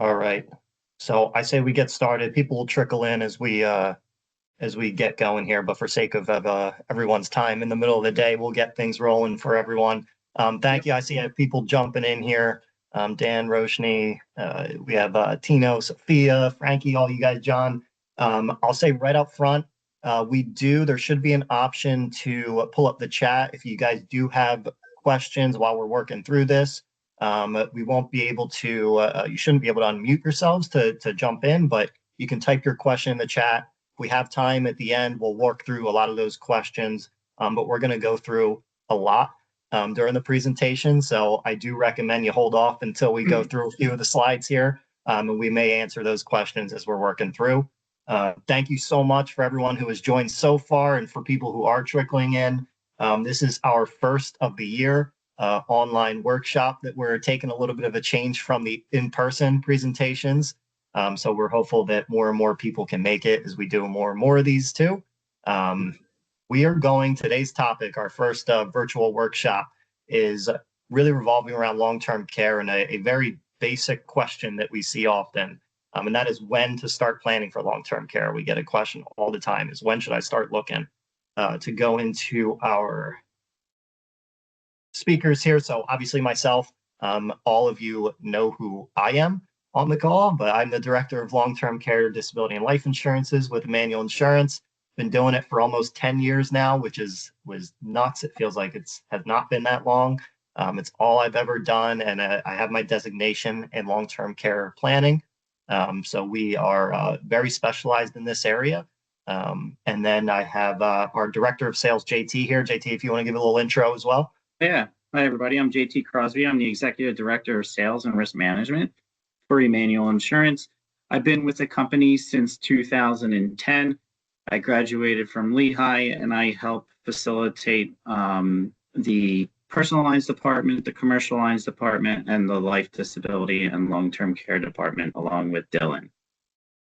All right. So I say we get started. People will trickle in as we get going here, but for sake of everyone's time in the middle of the day, we'll get things rolling for everyone. Thank Yep. you. I see people jumping in here. Dan, Roshni, we have Tino, Sophia, Frankie, all you guys, John. I'll say right up front, there should be an option to pull up the chat if you guys do have questions while we're working through this. We won't be able to, you shouldn't be able to unmute yourselves to jump in, but you can type your question in the chat. If we have time at the end, we'll work through a lot of those questions, but we're going to go through a lot during the presentation. So I do recommend you hold off until we go through a few of the slides here, and we may answer those questions as we're working through. Thank you so much for everyone who has joined so far and for people who are trickling in. This is our first of the year online workshop that we're taking a little bit of a change from the in-person presentations. So we're hopeful that more and more people can make it as we do more and more of these too. We are today's topic, our first virtual workshop, is really revolving around long-term care and a very basic question that we see often. And that is when to start planning for long-term care. We get a question all the time is when should I start looking to go into our speakers here. So obviously myself, all of you know who I am on the call, but I'm the Director of Long-Term Care, Disability, and Life Insurances with Emmanuel Insurance. Been doing it for almost 10 years now, which was nuts. It feels like has not been that long. It's all I've ever done, and I have my designation in long-term care planning. So we are very specialized in this area. And then I have our Director of Sales, JT here. JT, if you want to give a little intro as well. Yeah. Hi, everybody. I'm JT Crosby. I'm the Executive Director of Sales and Risk Management for Emmanuel Insurance. I've been with the company since 2010. I graduated from Lehigh, and I help facilitate the personal lines department, the commercial lines department, and the life, disability, and long-term care department, along with Dylan.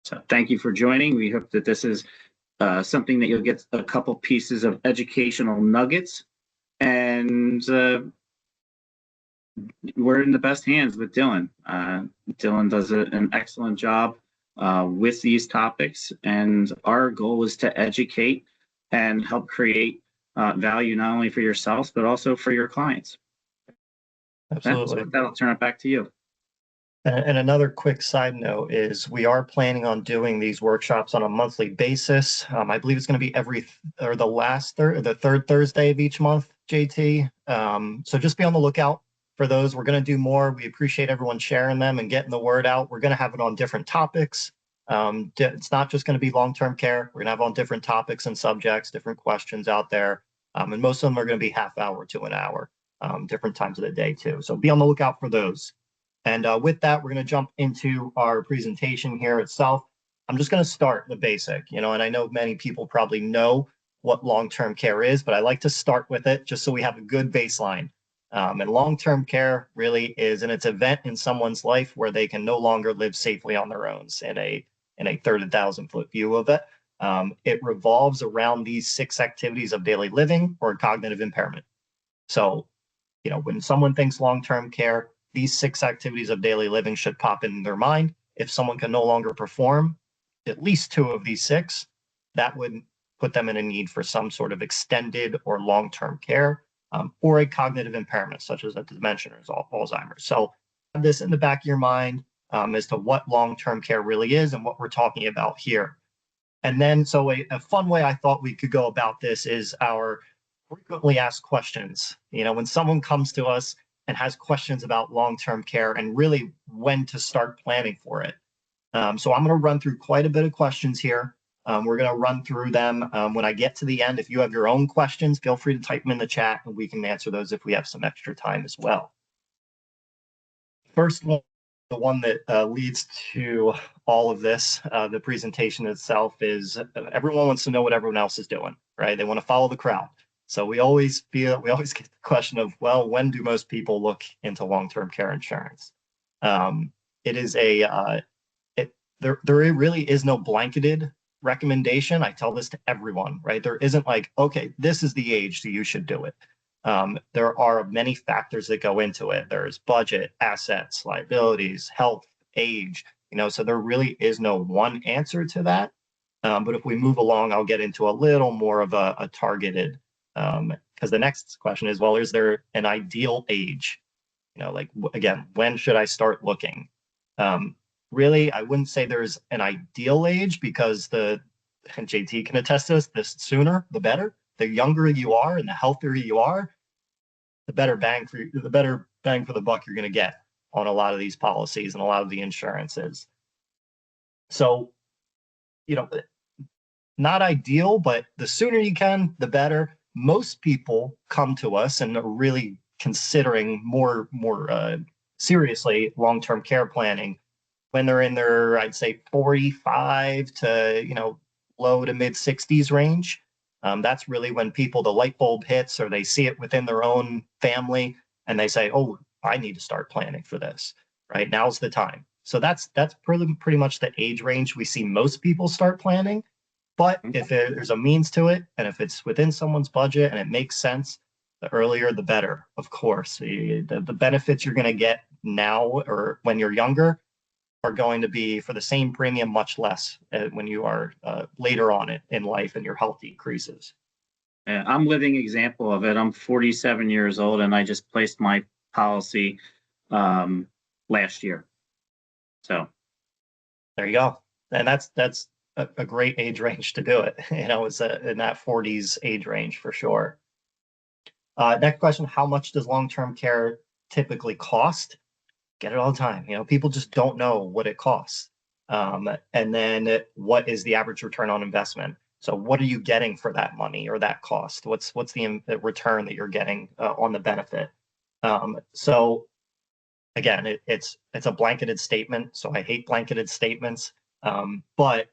So thank you for joining. We hope that this is something that you'll get a couple pieces of educational nuggets. And we're in the best hands with Dylan. Dylan does an excellent job with these topics, and our goal is to educate and help create value not only for yourselves but also for your clients. Absolutely. So with that, I'll turn it back to you. And another quick side note is we are planning on doing these workshops on a monthly basis. I believe it's going to be the third Thursday of each month, JT. So just be on the lookout for those. We're going to do more. We appreciate everyone sharing them and getting the word out. We're going to have it on different topics. It's not just going to be long-term care. We're going to have on different topics and subjects, different questions out there. And most of them are going to be half hour to an hour, different times of the day too. So be on the lookout for those. And with that, we're going to jump into our presentation here itself. I'm just going to start the basic, and I know many people probably know what long-term care is, but I like to start with it just so we have a good baseline. And long-term care really is an event in someone's life where they can no longer live safely on their own in a 30,000-foot view of it. It revolves around these 6 activities of daily living or cognitive impairment. So, when someone thinks long-term care, these 6 activities of daily living should pop in their mind. If someone can no longer perform at least 2 of these 6, that would put them in a need for some sort of extended or long-term care or a cognitive impairment, such as a dementia or Alzheimer's. So have this in the back of your mind as to what long-term care really is and what we're talking about here. And then, so a fun way I thought we could go about this is our frequently asked questions. When someone comes to us and has questions about long-term care and really when to start planning for it. So I'm going to run through quite a bit of questions here. We're going to run through them. When I get to the end, if you have your own questions, feel free to type them in the chat and we can answer those if we have some extra time as well. First one, the one that leads to all of this, the presentation itself, is everyone wants to know what everyone else is doing, right? They want to follow the crowd. So we always get the question of, well, when do most people look into long-term care insurance? It is there really is no blanketed recommendation. I tell this to everyone, right? There isn't like, okay, this is the age, so you should do it. There are many factors that go into it. There's budget, assets, liabilities, health, age, so there really is no one answer to that. But if we move along, I'll get into a little more of a targeted, because the next question is, well, is there an ideal age? Like, again, when should I start looking? Really, I wouldn't say there's an ideal age, because and JT can attest to this, the sooner, the better. The younger you are and the healthier you are, the better bang for the buck you're going to get on a lot of these policies and a lot of the insurances. So, not ideal, but the sooner you can, the better. Most people come to us and are really considering more seriously long-term care planning when they're in their, I'd say, 45 to low to mid 60s range. That's really when the light bulb hits, or they see it within their own family, and they say, "Oh, I need to start planning for this." Right, now's the time. So that's pretty much the age range we see most people start planning. But if there's a means to it, and if it's within someone's budget and it makes sense, the earlier the better, of course. The benefits you're going to get now or when you're younger are going to be, for the same premium, much less when you are later on in life and your health decreases. Yeah, I'm living example of it. I'm 47 years old, and I just placed my policy last year. So there you go. And that's a great age range to do it. It's in that 40s age range for sure. Next question: how much does long-term care typically cost? Get it all the time. People just don't know what it costs. And then what is the average return on investment? So what are you getting for that money or that cost? What's the return that you're getting on the benefit? So again, it's a blanketed statement. So I hate blanketed statements. But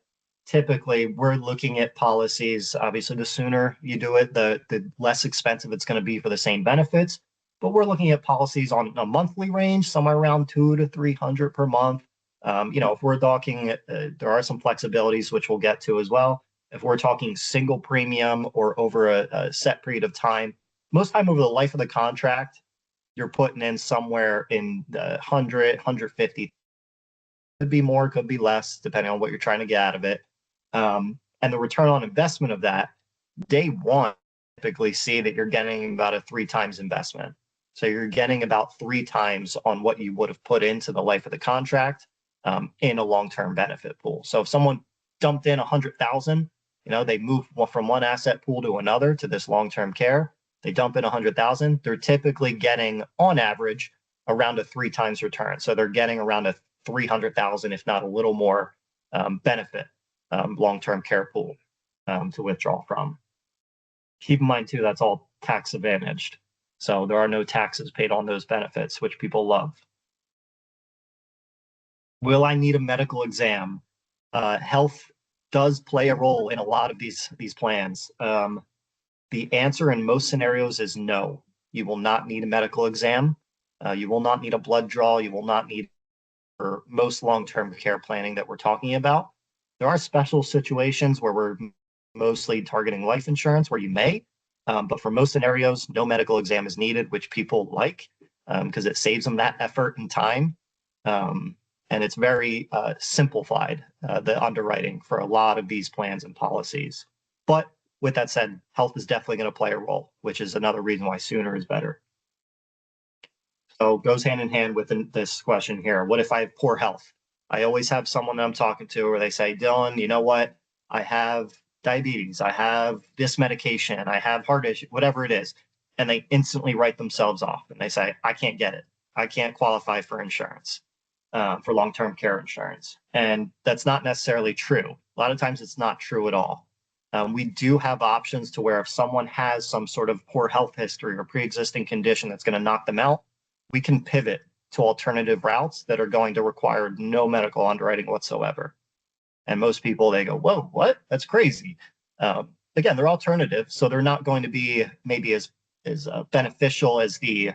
typically we're looking at policies. Obviously, the sooner you do it, the less expensive it's going to be for the same benefits. But we're looking at policies on a monthly range, somewhere around 200 to 300 per month. If we're talking, there are some flexibilities which we'll get to as well. If we're talking single premium or over a set period of time, most time over the life of the contract, you're putting in somewhere in the 100, 150. Could be more, could be less, depending on what you're trying to get out of it. And the return on investment of that, day one, typically see that you're getting about a 3 times investment. So you're getting about 3 times on what you would have put into the life of the contract in a long-term benefit pool. So if someone dumped in 100,000, they move from one asset pool to another to this long-term care, they dump in 100,000, they're typically getting, on average, around a 3 times return. So they're getting around a 300,000, if not a little more, benefit long-term care pool to withdraw from. Keep in mind too, that's all tax advantaged. So there are no taxes paid on those benefits, which people love. Will I need a medical exam? Health does play a role in a lot of these plans. The answer in most scenarios is no. You will not need a medical exam. You will not need a blood draw. You will not need, for most long-term care planning that we're talking about. There are special situations where we're mostly targeting life insurance where you may, but for most scenarios, no medical exam is needed, which people like because it saves them that effort and time. And it's very simplified, the underwriting for a lot of these plans and policies. But with that said, health is definitely going to play a role, which is another reason why sooner is better. So it goes hand in hand with this question here. What if I have poor health? I always have someone that I'm talking to where they say, Dylan, you know what? I have diabetes. I have this medication. I have heart issue, whatever it is. And they instantly write themselves off and they say, I can't get it. I can't qualify for insurance, for long-term care insurance. And that's not necessarily true. A lot of times it's not true at all. We do have options to where if someone has some sort of poor health history or pre-existing condition that's going to knock them out, we can pivot to alternative routes that are going to require no medical underwriting whatsoever. And most people, they go, whoa, what? That's crazy. Again, they're alternative, so they're not going to be maybe as beneficial as the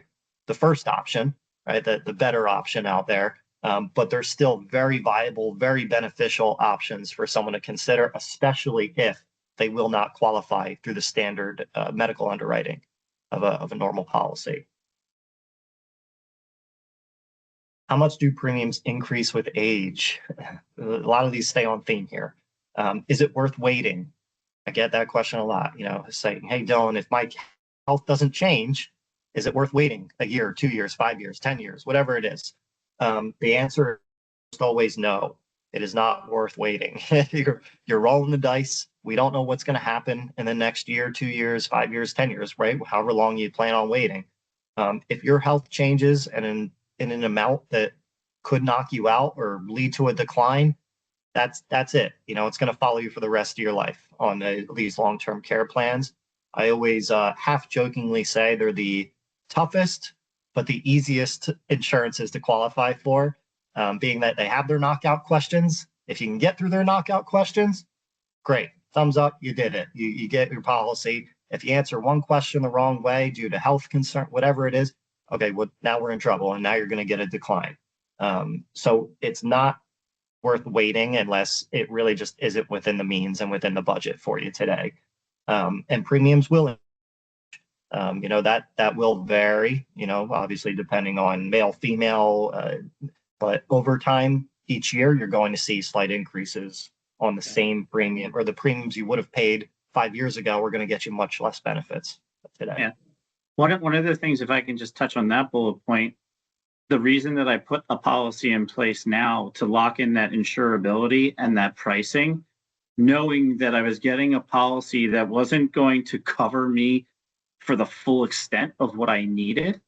first option, right? The better option out there. But they're still very viable, very beneficial options for someone to consider, especially if they will not qualify through the standard medical underwriting of a normal policy. How much do premiums increase with age? A lot of these stay on theme here. Is it worth waiting? I get that question a lot, saying, hey, Dylan, if my health doesn't change, is it worth waiting a year, 2 years, 5 years, 10 years, whatever it is? The answer is always no. It is not worth waiting. You're rolling the dice. We don't know what's going to happen in the next year, 2 years, 5 years, 10 years, right? However long you plan on waiting. If your health changes and in an amount that could knock you out or lead to a decline, that's it. It's going to follow you for the rest of your life on these long-term care plans. I always half jokingly say they're the toughest, but the easiest insurances to qualify for, being that they have their knockout questions. If you can get through their knockout questions, great. Thumbs up, you did it. You get your policy. If you answer one question the wrong way due to health concern, whatever it is, okay, well, now we're in trouble and now you're going to get a decline. So it's not worth waiting unless it really just isn't within the means and within the budget for you today. And premiums will, that will vary, obviously depending on male, female, but over time, each year, you're going to see slight increases on the same premium, or the premiums you would have paid 5 years ago are going to get you much less benefits today. Yeah. One of the things, if I can just touch on that bullet point, the reason that I put a policy in place now to lock in that insurability and that pricing, knowing that I was getting a policy that wasn't going to cover me for the full extent of what I needed,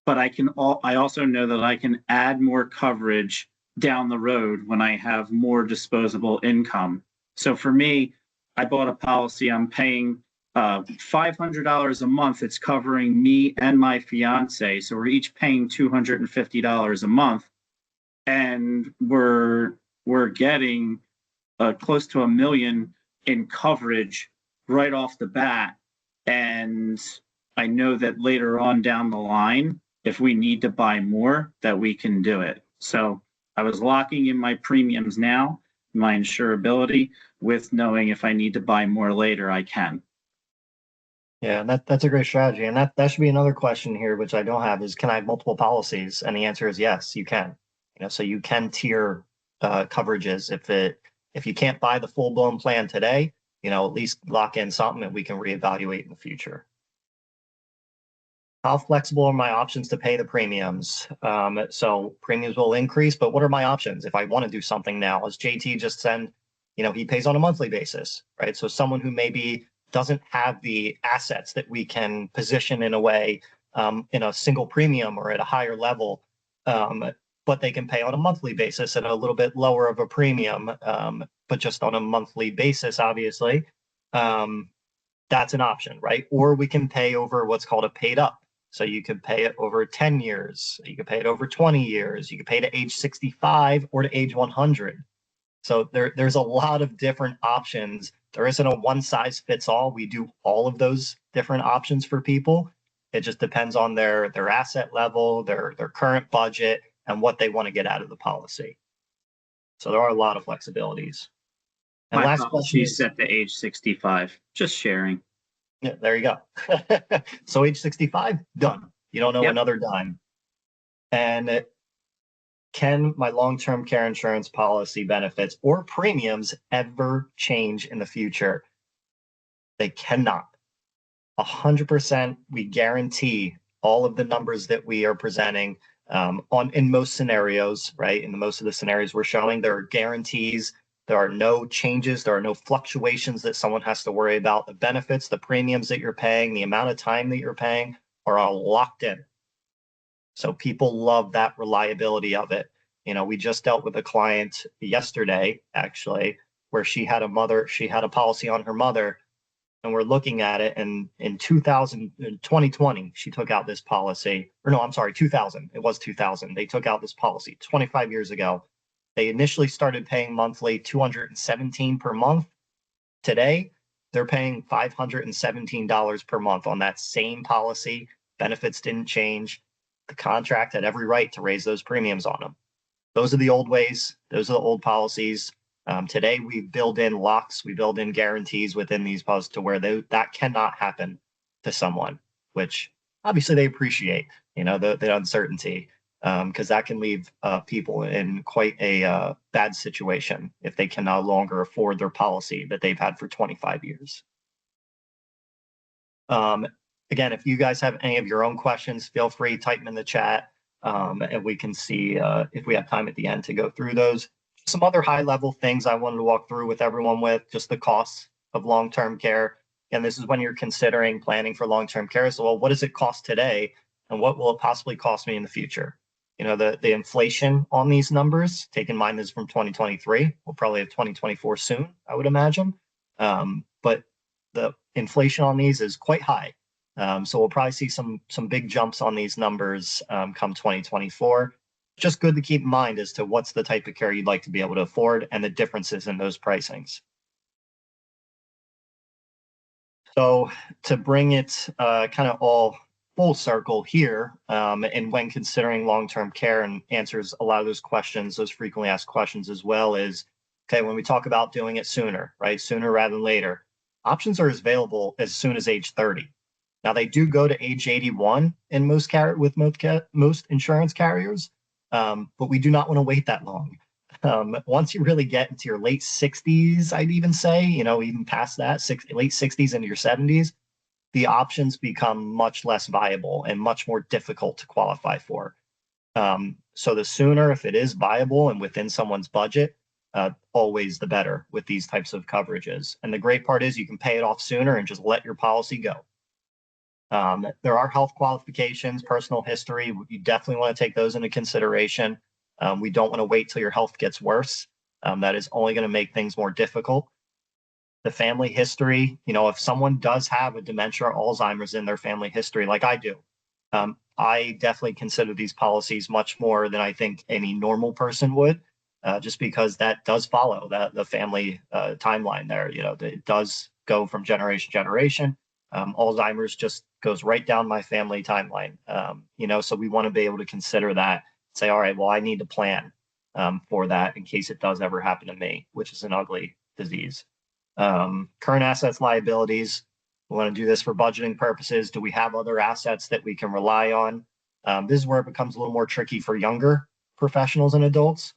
but I also know that I can add more coverage down the road when I have more disposable income. So for me, I bought a policy. I'm paying $500 a month. It's covering me and my fiance. So we're each paying $250 a month, and we're getting close to $1 million in coverage right off the bat. And I know that later on down the line, if we need to buy more, that we can do it. So I was locking in my premiums now, my insurability, with knowing if I need to buy more later, I can. Yeah, that's a great strategy. And that should be another question here, which I don't have, is can I have multiple policies? And the answer is yes, you can. So you can tier coverages. If you can't buy the full-blown plan today, at least lock in something that we can reevaluate in the future. How flexible are my options to pay the premiums? So premiums will increase, but what are my options if I want to do something now? As JT just said, he pays on a monthly basis, right? So someone who maybe doesn't have the assets that we can position in a way in a single premium or at a higher level, but they can pay on a monthly basis at a little bit lower of a premium, but just on a monthly basis, obviously. That's an option, right? Or we can pay over what's called a paid up. So you could pay it over 10 years, you could pay it over 20 years, you could pay to age 65 or to age 100. So there's a lot of different options. There isn't a one size fits all. We do all of those different options for people. It just depends on their asset level, their current budget, and what they want to get out of the policy. So there are a lot of flexibilities. And my last question is set to age 65, just sharing. Yeah, there you go. So age 65, done. You don't know another dime. And can my long-term care insurance policy benefits or premiums ever change in the future? They cannot. 100%, we guarantee all of the numbers that we are presenting in most scenarios, right? In most of the scenarios we're showing, there are guarantees. There are no changes. There are no fluctuations that someone has to worry about. The benefits, the premiums that you're paying, the amount of time that you're paying are all locked in. So people love that reliability of it. We just dealt with a client yesterday, actually, where she had a policy on her mother, and we're looking at it. And in 2020, she took out this policy, or no, I'm sorry, 2000. It was 2000. They took out this policy 25 years ago. They initially started paying monthly $217 per month. Today, they're paying $517 per month on that same policy. Benefits didn't change. The contract had every right to raise those premiums on them. Those are the old ways. Those are the old policies. Today, we build in locks. We build in guarantees within these policies to where that cannot happen to someone, which obviously they appreciate, the uncertainty. because that can leave people in quite a bad situation if they can no longer afford their policy that they've had for 25 years. Again, if you guys have any of your own questions, feel free to type them in the chat, and we can see if we have time at the end to go through those. Some other high-level things I wanted to walk through with everyone with just the costs of long-term care. And this is when you're considering planning for long-term care. So, well, what does it cost today, and what will it possibly cost me in the future? The inflation on these numbers, take in mind this is from 2023. We'll probably have 2024 soon, I would imagine. But the inflation on these is quite high. So we'll probably see some big jumps on these numbers come 2024. Just good to keep in mind as to what's the type of care you'd like to be able to afford and the differences in those pricings. So to bring it kind of all full circle here, and when considering long-term care and answers a lot of those questions, those frequently asked questions as well is, okay, when we talk about doing it sooner, right? Sooner rather than later, options are available as soon as age 30. Now they do go to age 81 in most insurance carriers, but we do not want to wait that long. Once you really get into your late 60s, I'd even say, even past that, late 60s into your 70s, the options become much less viable and much more difficult to qualify for. So the sooner, if it is viable and within someone's budget, always the better with these types of coverages. And the great part is you can pay it off sooner and just let your policy go. There are health qualifications, personal history. You definitely want to take those into consideration. We don't want to wait till your health gets worse. That is only going to make things more difficult. The family history, if someone does have a dementia or Alzheimer's in their family history, like I do, I definitely consider these policies much more than I think any normal person would, just because that does follow the family timeline there. It does go from generation to generation. Alzheimer's just goes right down my family timeline. So we want to be able to consider that, say, all right, well, I need to plan for that in case it does ever happen to me, which is an ugly disease. Current assets, liabilities. We want to do this for budgeting purposes. Do we have other assets that we can rely on? This is where it becomes a little more tricky for younger professionals and adults,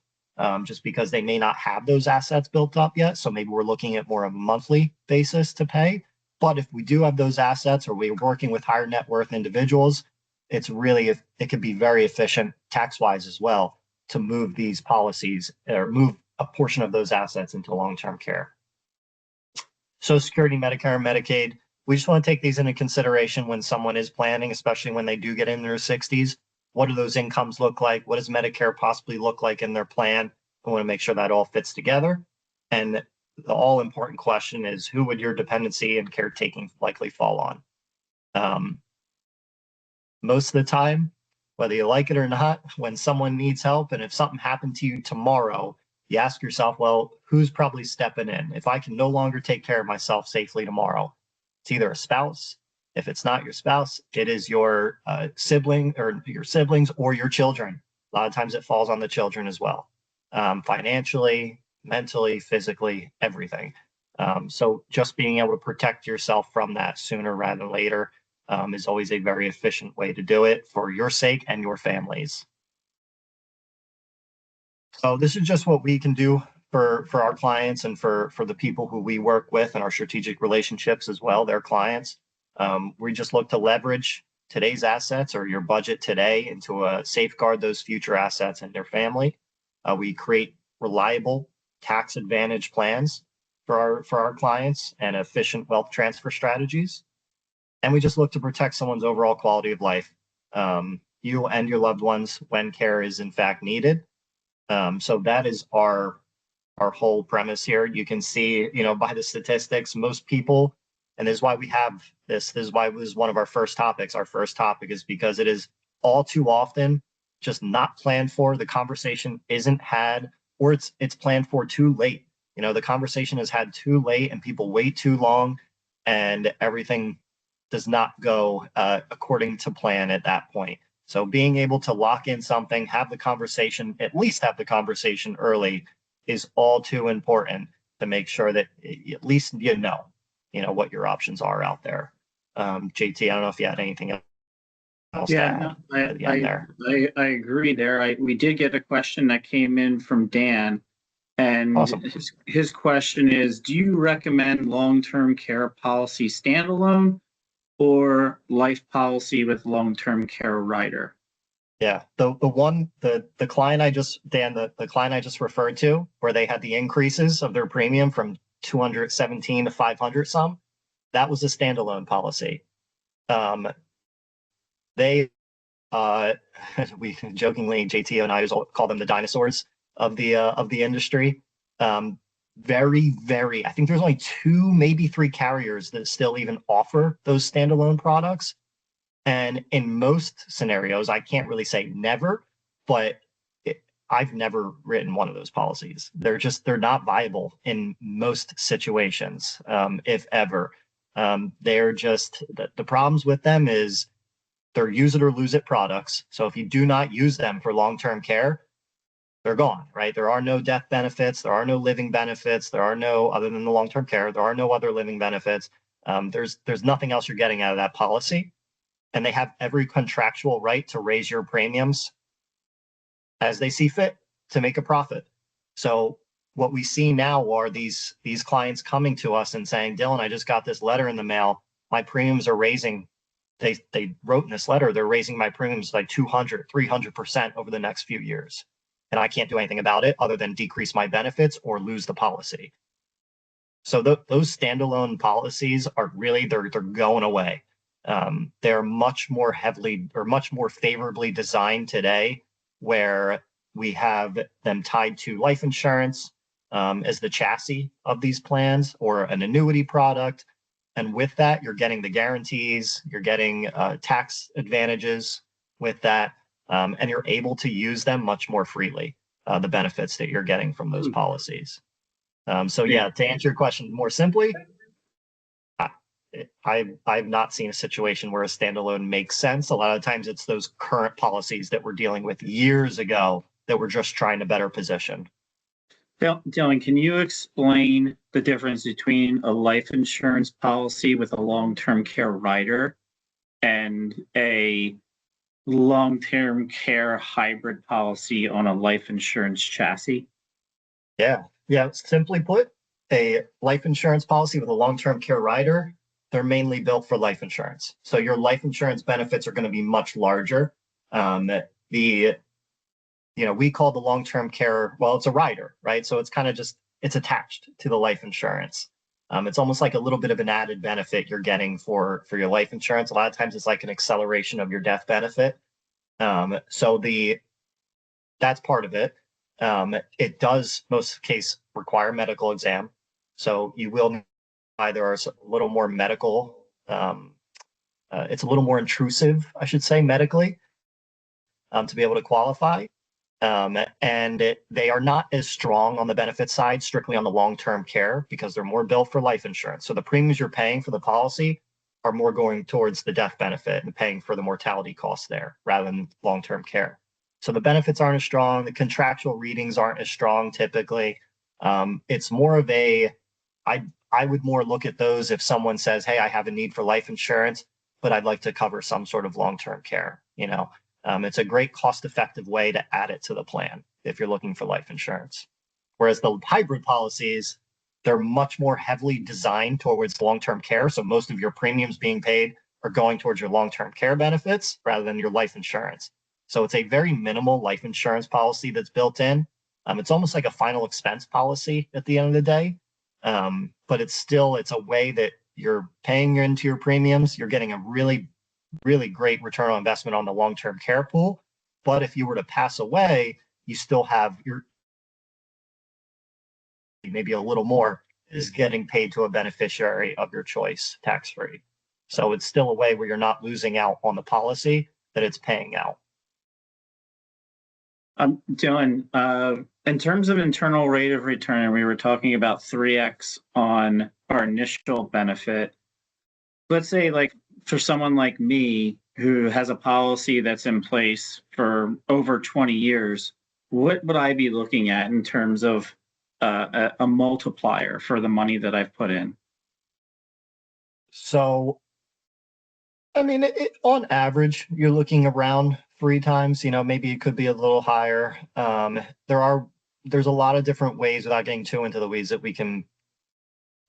just because they may not have those assets built up yet. So maybe we're looking at more of a monthly basis to pay. But if we do have those assets, or we're working with higher net worth individuals, it could be very efficient tax-wise as well to move these policies or move a portion of those assets into long-term care. Social Security, Medicare, and Medicaid, we just want to take these into consideration when someone is planning, especially when they do get in their 60s. What do those incomes look like? What does Medicare possibly look like in their plan? We want to make sure that all fits together. And the all-important question is, who would your dependency and caretaking likely fall on? Most of the time, whether you like it or not, when someone needs help, and if something happened to you tomorrow, you ask yourself, well, who's probably stepping in? If I can no longer take care of myself safely tomorrow, it's either a spouse. If it's not your spouse, it is your sibling or your siblings or your children. A lot of times it falls on the children as well, financially, mentally, physically, everything. So just being able to protect yourself from that sooner rather than later is always a very efficient way to do it for your sake and your families. So this is just what we can do for our clients and for the people who we work with and our strategic relationships as well, their clients. We just look to leverage today's assets or your budget today into safeguard those future assets and their family. We create reliable tax advantage plans for our clients and efficient wealth transfer strategies. And we just look to protect someone's overall quality of life, you and your loved ones when care is in fact needed. So that is our whole premise here. You can see, by the statistics, most people, and this is why we have this is why it was one of our first topics. Our first topic is because it is all too often just not planned for. The conversation isn't had, or it's planned for too late. The conversation is had too late and people wait too long and everything does not go according to plan at that point. So being able to lock in something, have the conversation, at least have the conversation early is all too important to make sure that at least you know what your options are out there. JT, I don't know if you had anything else. else to Yeah, add no, at the end there. I agree there. We did get a question that came in from Dan, and Awesome. his question is, do you recommend long-term care policy standalone or life policy with long-term care rider? Yeah, the client I just Dan the client I just referred to, where they had the increases of their premium from 217 to 500 some, that was a standalone policy. Um, they uh, we jokingly JT and I always call them the dinosaurs of the industry. Um, very, I think there's only two, maybe three carriers that still even offer those standalone products. And in most scenarios, I can't really say never, but I've never written one of those policies. They're not viable in most situations, if ever. They're just the problems with them is they're use it or lose it products. So if you do not use them for long-term care, they're gone, right? There are no death benefits, there are no living benefits, there are no other than the long-term care, there are no other living benefits. There's nothing else you're getting out of that policy, and they have every contractual right to raise your premiums as they see fit to make a profit. So what we see now are these clients coming to us and saying, Dylan, I just got this letter in the mail. My premiums are raising. They wrote in this letter, they're raising my premiums like 200, 300% over the next few years. And I can't do anything about it other than decrease my benefits or lose the policy. So those standalone policies are really, they're going away. They're much more heavily or much more favorably designed today, where we have them tied to life insurance as the chassis of these plans, or an annuity product. And with that, you're getting the guarantees, you're getting tax advantages with that, and you're able to use them much more freely, the benefits that you're getting from those policies. So yeah, to answer your question more simply, I've not seen a situation where a standalone makes sense. A lot of times it's those current policies that we're dealing with years ago that we're just trying to better position. Dylan, can you explain the difference between a life insurance policy with a long-term care rider and a long-term care hybrid policy on a life insurance chassis? Yeah. Simply put, a life insurance policy with a long-term care rider, they're mainly built for life insurance. So your life insurance benefits are going to be much larger. We call the long-term care, well, it's a rider, right? So it's kind of just, it's attached to the life insurance. It's almost like a little bit of an added benefit you're getting for your life insurance. A lot of times it's like an acceleration of your death benefit. That's part of it. It does most case require medical exam. So you will either a little more medical, it's a little more intrusive, I should say, medically, to be able to qualify. They are not as strong on the benefit side, strictly on the long-term care, because they're more built for life insurance. So the premiums you're paying for the policy are more going towards the death benefit and paying for the mortality costs there rather than long-term care. So the benefits aren't as strong. The contractual readings aren't as strong typically. It's more of I would more look at those if someone says, hey, I have a need for life insurance, but I'd like to cover some sort of long-term care. It's a great cost-effective way to add it to the plan if you're looking for life insurance. Whereas the hybrid policies, they're much more heavily designed towards long-term care. So most of your premiums being paid are going towards your long-term care benefits rather than your life insurance. So it's a very minimal life insurance policy that's built in. It's almost like a final expense policy at the end of the day. But it's a way that you're paying into your premiums. You're getting a really great return on investment on the long-term care pool. But if you were to pass away, you still have your maybe a little more is getting paid to a beneficiary of your choice tax-free. So it's still a way where you're not losing out on the policy that it's paying out. Dylan, in terms of internal rate of return, we were talking about 3x on our initial benefit. Let's say, like, for someone like me who has a policy that's in place for over 20 years, what would I be looking at in terms of a multiplier for the money that I've put in? So I mean, on average, you're looking around 3 times. Maybe it could be a little higher. There's a lot of different ways, without getting too into the weeds, that we can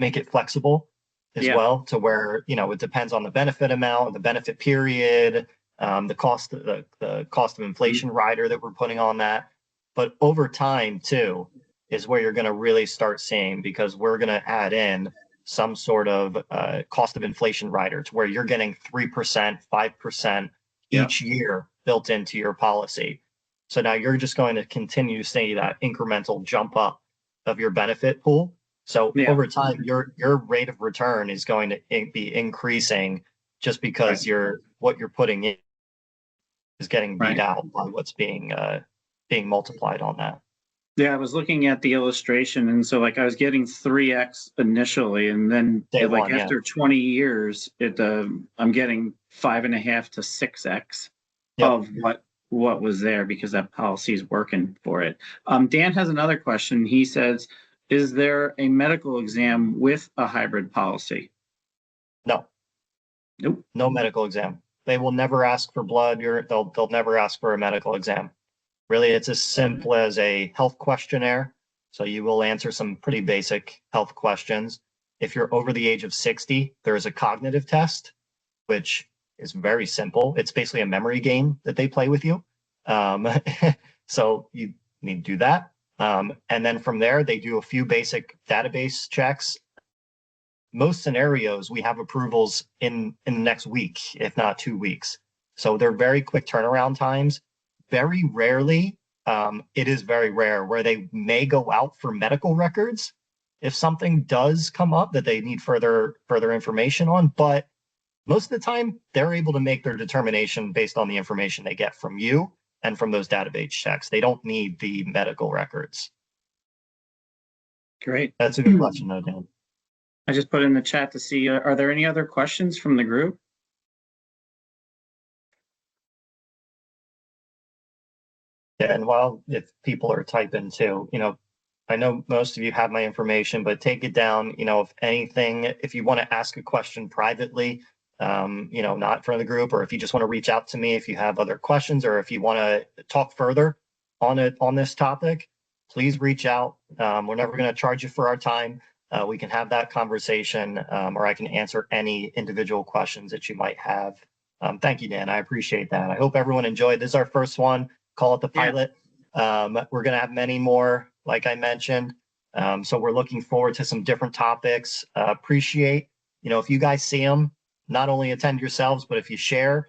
make it flexible as Yeah. well, to where it depends on the benefit amount, the benefit period, the cost of inflation rider that we're putting on that. But over time too is where you're going to really start seeing, because we're going to add in some sort of cost of inflation rider, to where you're getting 3%, 5% Yeah. each year built into your policy. So now you're just going to continue to see that incremental jump up of your benefit pool. So Yeah. over time, your rate of return is going to be increasing, just because what you're putting in is getting beat Right. out by what's being multiplied on that. Yeah, I was looking at the illustration, and so like I was getting 3x initially, and then Day like one, yeah. after 20 years, I'm getting 5.5 to 6x Yep. of what was there, because that policy is working for it. Dan has another question. He says, is there a medical exam with a hybrid policy? No, Nope. no medical exam. They will never ask for blood. They'll never ask for a medical exam. Really, it's as simple as a health questionnaire. So you will answer some pretty basic health questions. If you're over the age of 60, there is a cognitive test, which is very simple. It's basically a memory game that they play with you. So you need to do that. And then from there, they do a few basic database checks. Most scenarios, we have approvals in the next week, if not 2 weeks. So they're very quick turnaround times. Very rarely, it is very rare where they may go out for medical records if something does come up that they need further information on. But most of the time, they're able to make their determination based on the information they get from you and from those database checks. They don't need the medical records. Great. That's a good question, though, Dan. I just put in the chat to see, are there any other questions from the group? Yeah, and while if people are typing too, I know most of you have my information, but take it down. If anything, if you want to ask a question privately, not in front of the group, or if you just want to reach out to me, if you have other questions, or if you want to talk further on this topic, please reach out. We're never going to charge you for our time. We can have that conversation, or I can answer any individual questions that you might have. Thank you, Dan. I appreciate that. I hope everyone enjoyed. This is our first one. Call it the pilot. We're going to have many more, like I mentioned. So we're looking forward to some different topics. Appreciate, if you guys see them, not only attend yourselves, but if you share,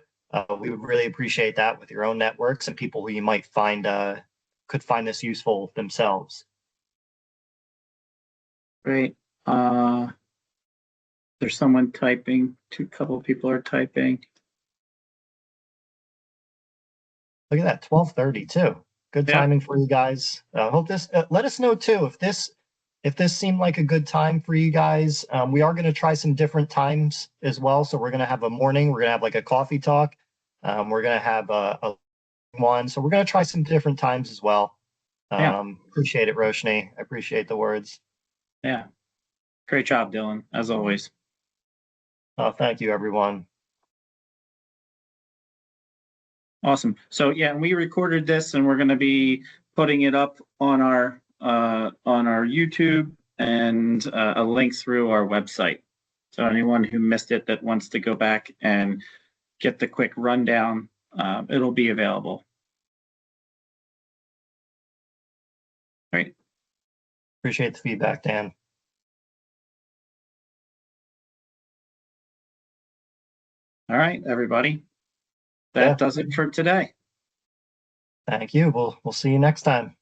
we would really appreciate that with your own networks and people who you might find could find this useful themselves. Great. There's someone typing. A couple of people are typing. Look at that, 12:30 too. Good timing for you guys. Hope this. Let us know too if this seemed like a good time for you guys. We are going to try some different times as well. So we're going to have a morning. We're going to have like a coffee talk. We're going to have a one. So we're going to try some different times as well. Appreciate it, Roshni. I appreciate the words. Yeah. Great job, Dylan, as always. Thank you, everyone. Awesome. So yeah, and we recorded this, and we're going to be putting it up on our YouTube and a link through our website. So anyone who missed it that wants to go back and get the quick rundown, it'll be available. Great. Appreciate the feedback, Dan. All right, everybody. That does it for today. Thank you. We'll see you next time.